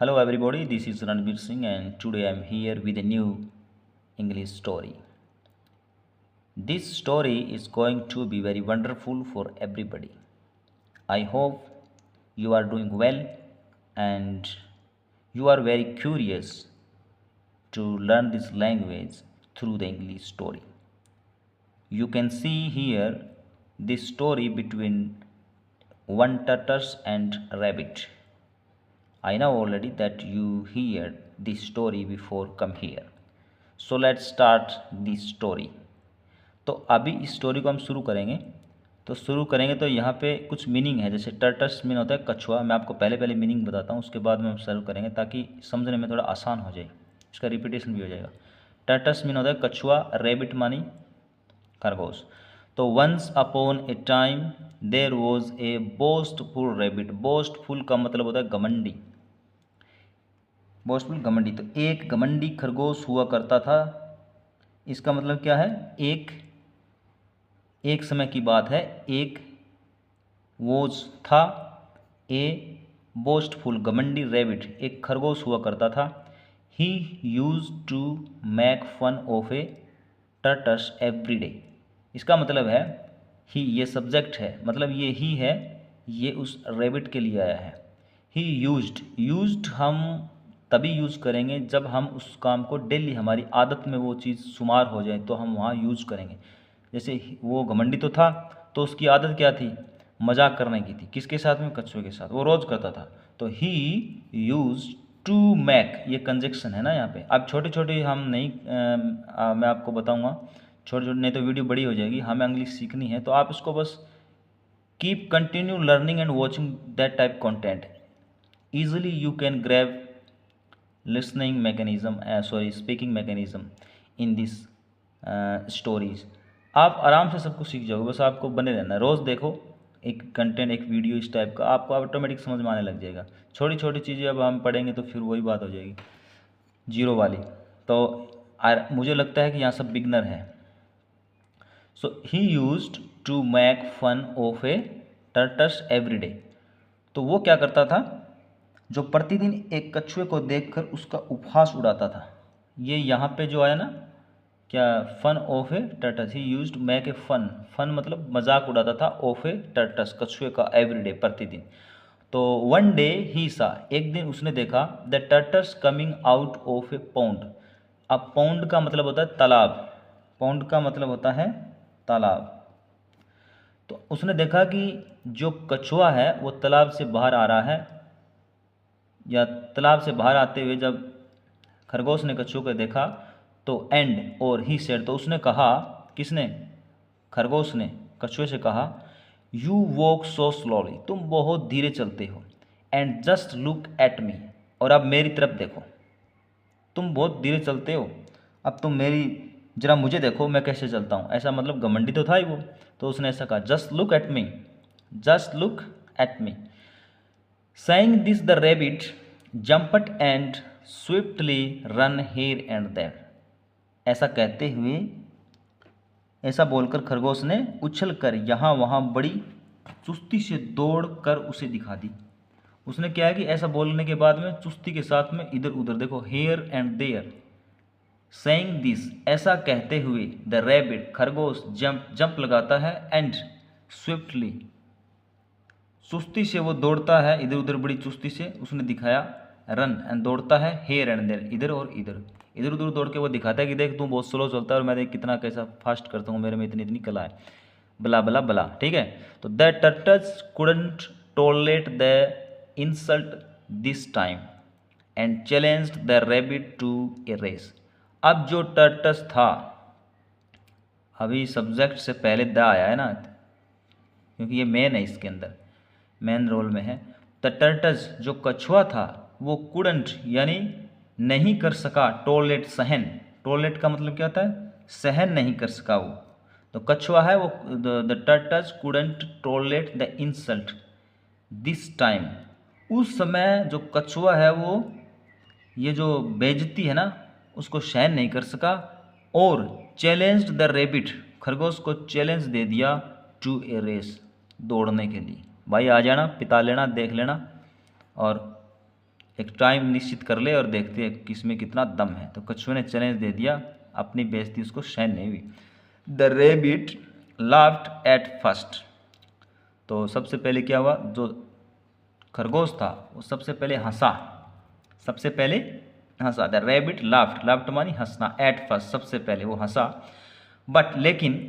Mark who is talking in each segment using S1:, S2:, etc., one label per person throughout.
S1: Hello everybody, this is Ranveer Singh and today I am here with a new English story. This story is going to be very wonderful for everybody. I hope you are doing well and you are very curious to learn this language through the English story. You can see here this story between one tortoise and rabbit. I know already that you heard this story before come here. So let's start this story. तो अभी इस story को हम शुरू करेंगे। तो यहाँ पे कुछ मीनिंग है, जैसे टर्टस मीन होता है कछुआ। मैं आपको पहले मीनिंग बताता हूँ, उसके बाद में हम शुरू करेंगे ताकि समझने में थोड़ा आसान हो जाए, इसका रिपीटेशन भी हो जाएगा। टर्टस मीन होता है कछुआ, रेबिट मानी खरगोश। तो once upon a time there was a boastful rabbit. Boastful का मतलब होता है घमंडी, बोस्टफुल घमंडी। तो एक घमंडी खरगोश हुआ करता था। इसका मतलब क्या है? एक समय की बात है। एक वोज था ए बोस्टफुल घमंडी रैबिट, एक खरगोश हुआ करता था। He use to make fun of a tortoise every day. इसका मतलब है ही, ये सब्जेक्ट है, मतलब ये ही है, ये उस रैबिट के लिए आया है। ही यूज्ड हम तभी यूज़ करेंगे जब हम उस काम को डेली, हमारी आदत में वो चीज़ शुमार हो जाए तो हम वहाँ यूज़ करेंगे। जैसे वो घमंडी तो था, तो उसकी आदत क्या थी? मजाक करने की थी। किसके साथ में? कछुए के साथ। वो रोज़ करता था। तो ही यूज टू मेक, ये कंजक्शन है ना यहाँ पे। अब छोटे छोटे हम नहीं मैं आपको बताऊँगा छोटे छोटे, नहीं तो वीडियो बड़ी हो जाएगी। हमें इंग्लिश सीखनी है तो आप इसको बस keep continue learning and watching that type content. Easily you can grab listening mechanism speaking mechanism in this stories। आप आराम से सब कुछ सीख जाओगे, बस आपको बने रहना है। रोज़ देखो एक कंटेंट, एक वीडियो इस टाइप का, आपको ऑटोमेटिक समझ में आने लग जाएगा। छोटी छोटी चीज़ें अब हम पढ़ेंगे तो फिर वही बात हो जाएगी जीरो वाली। तो मुझे लगता है कि यहाँ सब बिगनर है। So he used to make fun of a tortoise every day. तो वो क्या करता था? जो प्रतिदिन एक कछुए को देखकर उसका उपहास उड़ाता था। ये यहाँ पे जो आया ना, क्या? Fun of a tortoise. He used make a fun मतलब मजाक उड़ाता था, ऑफ ए टर्टस, कछुए का, एवरीडे, प्रतिदिन। तो वन डे ही सा, एक दिन उसने देखा, the tortoise coming out of a pond. अब पौंड का मतलब होता है तालाब, पौंड का मतलब होता है तालाब। तो उसने देखा कि जो कछुआ है वो तालाब से बाहर आ रहा है, या तालाब से बाहर आते हुए जब खरगोश ने कछुए को देखा तो एंड और ही सेड, तो उसने कहा, किसने? खरगोश ने कछुए से कहा, यू वॉक सो स्लोली, तुम बहुत धीरे चलते हो, and just look at me, और अब मेरी तरफ देखो। तुम बहुत धीरे चलते हो, अब तुम मेरी जरा मुझे देखो, मैं कैसे चलता हूँ। ऐसा मतलब घमंडी तो था ही वो। तो उसने ऐसा कहा, just look at me, just look at me. Saying this, the rabbit jumped and swiftly ran here and there। ऐसा कहते हुए, ऐसा बोलकर खरगोश ने उछल कर यहाँ वहाँ बड़ी चुस्ती से दौड़ कर उसे दिखा दी। उसने क्या है कि ऐसा बोलने के बाद में चुस्ती के साथ में इधर उधर देखो, here and there. Saying this, ऐसा कहते हुए, द रैबिट, खरगोश, जंप लगाता है, एंड स्विफ्टली, चुस्ती से वो दौड़ता है, इधर उधर बड़ी चुस्ती से। उसने दिखाया, रन एंड दौड़ता है, हेयर एंड देयर, इधर और इधर, इधर उधर दौड़ के वो दिखाता है कि देख तू बहुत स्लो चलता है और मैं देख कितना कैसा फास्ट करता हूँ, मेरे में इतनी इतनी कला है, बला बला बला। ठीक है। तो the tortoise couldn't tolerate the insult this time and challenged the rabbit to a race. अब जो टर्टस था, अभी सब्जेक्ट से पहले द आया है ना, क्योंकि ये मेन है, इसके अंदर मेन रोल में है। द टर्टस, जो कछुआ था, वो कुडंट यानी नहीं कर सका, टॉलरेट सहन, टॉलरेट का मतलब क्या होता है? सहन नहीं कर सका वो। तो कछुआ है वो, the tortoise couldn't tolerate the insult this time. उस समय जो कछुआ है वो ये जो बेइज्जती है ना, उसको सहन नहीं कर सका, और चैलेंज्ड द रैबिट, खरगोश को चैलेंज दे दिया, टू ए रेस, दौड़ने के लिए। भाई आ जाना, पिता लेना, देख लेना और एक टाइम निश्चित कर ले और देखते हैं किसमें कितना दम है। तो कछुए ने चैलेंज दे दिया, अपनी बेइज्जती उसको सहन नहीं हुई। The rebate laughed at first. तो सबसे पहले क्या हुआ, जो खरगोश था वो सबसे पहले हंसा, सबसे पहले हंसा। द रेबिट लाफ्ड, लाफ्ड मानी हंसना, एट फर्स्ट सबसे पहले वो हंसा, बट लेकिन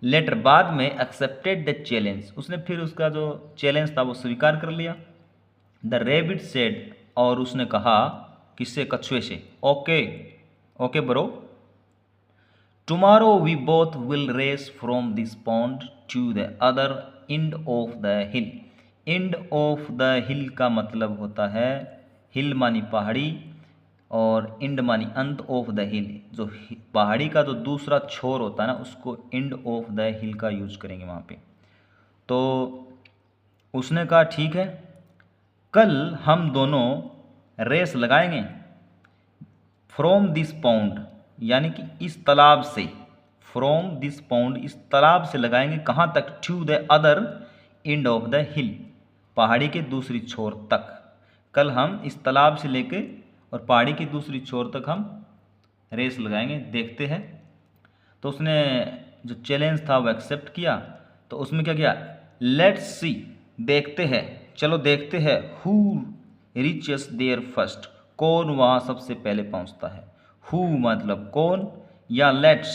S1: लेटर बाद में एक्सेप्टेड द चैलेंज, उसने फिर उसका जो चैलेंज था वो स्वीकार कर लिया। द रेबिट सेड, और उसने कहा किससे, कछुए से, okay okay bro, tomorrow we both will race from this pond to the other end of the hill. End of the hill का मतलब होता है, हिल मानी पहाड़ी और एंड मानी अंत ऑफ द हिल, जो पहाड़ी का जो दूसरा छोर होता है ना उसको एंड ऑफ द हिल का यूज करेंगे वहाँ पे। तो उसने कहा ठीक है, कल हम दोनों रेस लगाएंगे फ्रॉम दिस पॉन्ड, यानी कि इस तालाब से, फ्रॉम दिस पॉन्ड इस तालाब से लगाएंगे, कहाँ तक, to the other end of the hill, पहाड़ी के दूसरी छोर तक। कल हम इस तालाब से लेके और पहाड़ी की दूसरी छोर तक हम रेस लगाएंगे, देखते हैं। तो उसने जो चैलेंज था वो एक्सेप्ट किया। तो उसमें क्या किया, लेट्स सी, देखते हैं, चलो देखते हैं, हु रीचेस देयर फर्स्ट, कौन वहाँ सबसे पहले पहुँचता है। हु मतलब कौन, या लेट्स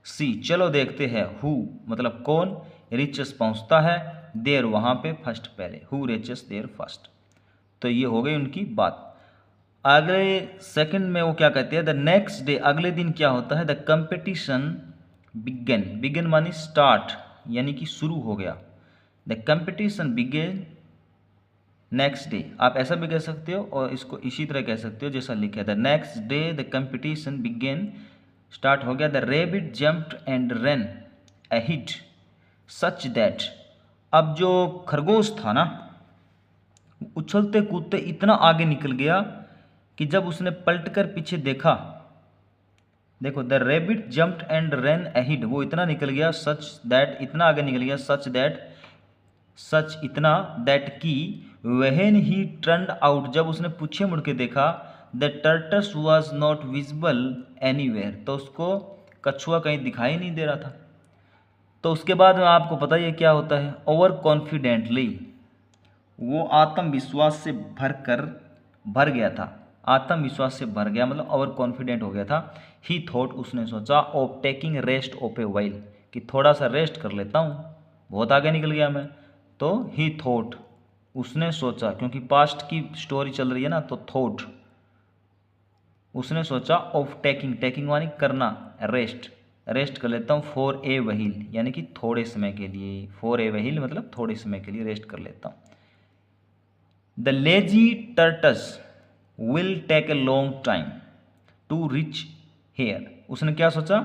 S1: सी चलो देखते हैं, हु मतलब कौन, रीचेस पहुँचता है, देयर वहाँ पे फर्स्ट पहले, हु रीचेस देयर फर्स्ट। तो ये हो गई उनकी बात। अगले सेकंड में वो क्या कहते हैं, द नेक्स्ट डे, अगले दिन क्या होता है, द कंपटीशन बिगन, बिगन मानी स्टार्ट, यानी कि शुरू हो गया। The competition began next day, आप ऐसा भी कह सकते हो और इसको इसी तरह कह सकते हो जैसा लिखा है, the next day the competition began, start हो गया। The rabbit jumped and run ahead such that, अब जो खरगोश था ना उछलते कूदते इतना आगे निकल गया कि जब उसने पलटकर पीछे देखा, देखो the rabbit jumped and run ahead, वो इतना निकल गया, सच दैट इतना आगे निकल गया, सच दैट सच इतना, दैट की व्हेन ही टर्न्ड आउट, जब उसने पीछे मुड़ के देखा, the tortoise was not visible anywhere, तो उसको कछुआ कहीं दिखाई नहीं दे रहा था। तो उसके बाद में आपको पता ही है क्या होता है, ओवर कॉन्फिडेंटली, वो आत्मविश्वास से भर गया था, आत्मविश्वास से भर गया मतलब ओवर कॉन्फिडेंट हो गया था। ही थॉट, उसने सोचा, of taking rest of a while, कि थोड़ा सा रेस्ट कर लेता हूँ, बहुत आगे निकल गया मैं। तो ही थॉट, उसने सोचा, क्योंकि पास्ट की स्टोरी चल रही है ना, तो थॉट उसने सोचा, ऑफ टेकिंग, टेकिंग मानी करना, रेस्ट, रेस्ट कर लेता हूँ, फॉर ए व्हील यानी कि थोड़े समय के लिए, फॉर ए व्हील मतलब थोड़े समय के लिए रेस्ट कर लेता हूँ। The lazy tortoise will take a long time to reach here, उसने क्या सोचा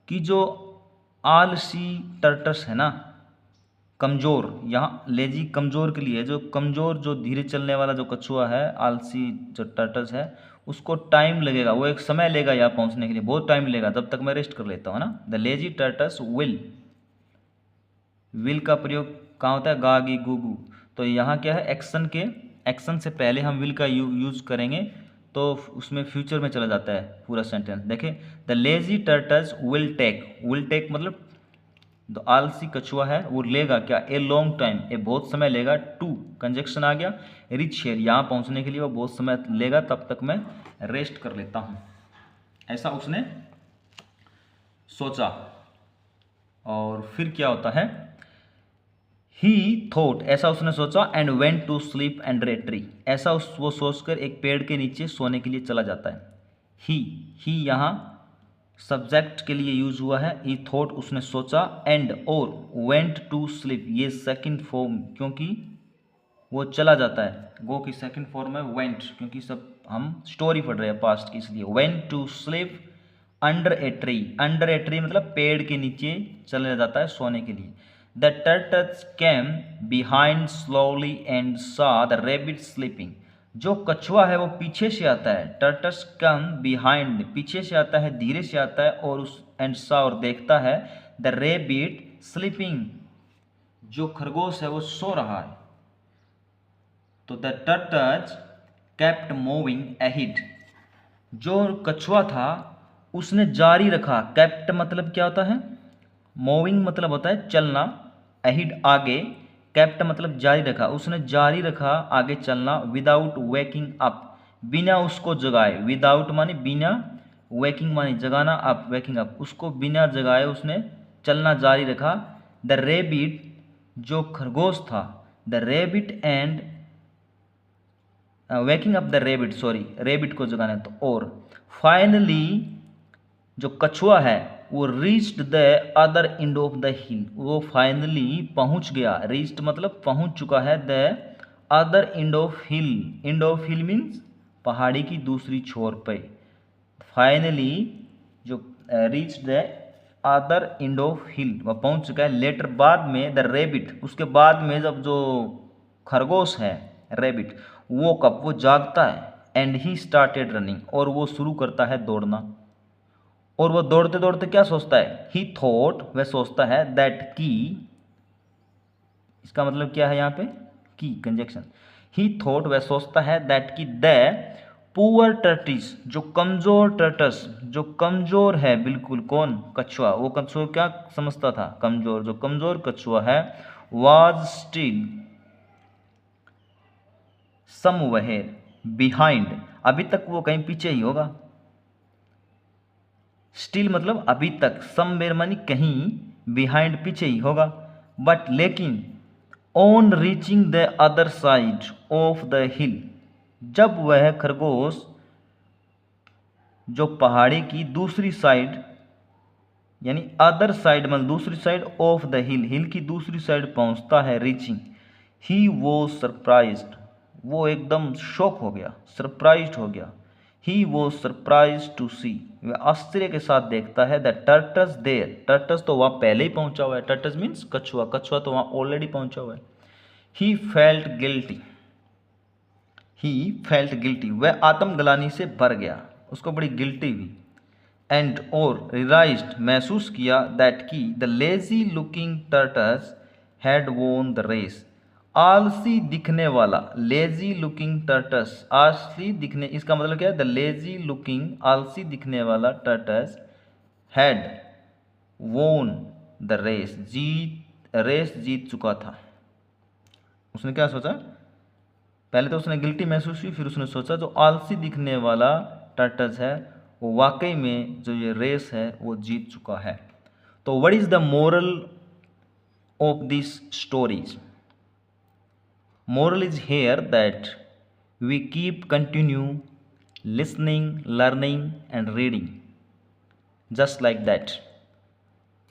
S1: कि जो आलसी टर्टस है ना, कमज़ोर, यहाँ लेजी कमज़ोर के लिए, जो कमज़ोर जो धीरे चलने वाला जो कछुआ है, आलसी जो टर्टस है, उसको टाइम लगेगा, वो एक समय लेगा यहाँ पहुँचने के लिए, बहुत टाइम लेगा, तब तक मैं रेस्ट कर लेता हूँ ना। द लेजी टर्टस विल का प्रयोग कहाँ होता है, गा गी गू गू, तो यहाँ क्या है, एक्शन से पहले हम विल का यूज करेंगे तो उसमें फ्यूचर में चला जाता है पूरा सेंटेंस। देखें, the lazy tortoise will take मतलब जो आलसी कछुआ है वो लेगा क्या, ए लॉन्ग टाइम, ए बहुत समय लेगा, टू कंजक्शन आ गया, रिच हेयर यहाँ पहुँचने के लिए वो बहुत समय लेगा, तब तक मैं रेस्ट कर लेता हूँ, ऐसा उसने सोचा। और फिर क्या होता है, ही थॉट, ऐसा उसने सोचा, and went to sleep under a tree, ऐसा वो सोचकर एक पेड़ के नीचे सोने के लिए चला जाता है। ही यहाँ सब्जेक्ट के लिए यूज हुआ है, ही थॉट उसने सोचा, एंड और वेंट टू स्लीप ये सेकंड फॉर्म, क्योंकि वो चला जाता है, गो की सेकंड फॉर्म है वेंट, क्योंकि सब हम स्टोरी पढ़ रहे हैं पास्ट की, इसलिए went to sleep under a tree, under a tree मतलब पेड़ के नीचे चला जाता है सोने के लिए। The turtles came behind slowly and saw the rabbit sleeping, जो कछुआ है वो पीछे से आता है, टर्टल्स कम बिहाइंड पीछे से आता है, धीरे से आता है, और उस एंड सॉ और देखता है, द रैबिट स्लीपिंग, जो खरगोश है वो सो रहा है। तो the turtles kept moving ahead, जो कछुआ था उसने जारी रखा। kept मतलब क्या होता है? मूविंग मतलब होता है चलना, ahead आगे, kept मतलब जारी रखा, उसने जारी रखा आगे चलना, विदाउट वेकिंग अप, बिना उसको जगाए, विदाउट माने बिना, वेकिंग माने जगाना, अप वेकिंग अप, उसको बिना जगाए उसने चलना जारी रखा। द रेबिट, जो खरगोश था, the rabbit and waking up the rabbit, sorry rabbit को जगाना, तो और फाइनली जो कछुआ है वो reached the other end of the hill, वो फाइनली पहुंच गया, रीच्ड मतलब पहुंच चुका है, the other end of hill, end of hill means पहाड़ी की दूसरी छोर पे, फाइनली जो reach the other end of hill, वह पहुंच चुका है। लेटर बाद में द रेबिट, उसके बाद में जब जो खरगोश है रेबिट, वो कब वो जागता है, एंड ही स्टार्टेड रनिंग, और वो शुरू करता है दौड़ना, और वो दौड़ते दौड़ते क्या सोचता है, ही थॉट, वह सोचता है, दैट की, इसका मतलब क्या है यहाँ पे, की कंजक्शन, ही थॉट वह सोचता है, दैट की द पुअर टर्टिस, जो कमजोर टर्टस, जो कमजोर है बिल्कुल, कौन, कछुआ, वो कछुआ क्या समझता था, कमजोर, जो कमजोर कछुआ है, वाज स्टिल समवेयर बिहाइंड, अभी तक वो कहीं पीछे ही होगा, स्टिल मतलब अभी तक, समवेयर मानी कहीं, बिहाइंड पीछे ही होगा, बट लेकिन on reaching the other side of the हिल, जब वह खरगोश जो पहाड़ी की दूसरी साइड, यानी अदर साइड मतलब दूसरी साइड ऑफ द हिल, हिल की दूसरी साइड पहुंचता है, रीचिंग, ही वो सरप्राइज्ड, वो एकदम शॉक हो गया, सरप्राइज्ड हो गया, ही वो सरप्राइज टू सी, वह आश्चर्य के साथ देखता है, द टर्टस देयर, टर्टस तो वहाँ पहले ही पहुंचा हुआ है, टर्टस मीन्स कछुआ, कछुआ तो वहाँ ऑलरेडी पहुंचा हुआ है। He felt guilty, he felt guilty, वह आत्मग्लानि से भर गया, उसको बड़ी गिल्टी हुई, एंड और रियलाइज्ड, महसूस किया, दैट की the lazy looking tortoise had won the race, आलसी दिखने वाला, लेजी लुकिंग टर्टस, आलसी दिखने, इसका मतलब क्या है, द लेजी लुकिंग, आलसी दिखने वाला tortoise, had won the race, race जीत चुका था। उसने क्या सोचा, पहले तो उसने गिल्टी महसूस हुई, फिर उसने सोचा जो आलसी दिखने वाला टर्टस है वो वाकई में जो ये रेस है वो जीत चुका है। तो what is the moral of this stories, moral is here that we keep continue listening, learning and reading just like that.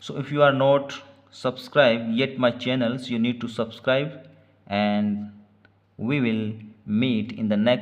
S1: So if you are not subscribed yet my channels, you need to subscribe, and we will meet in the next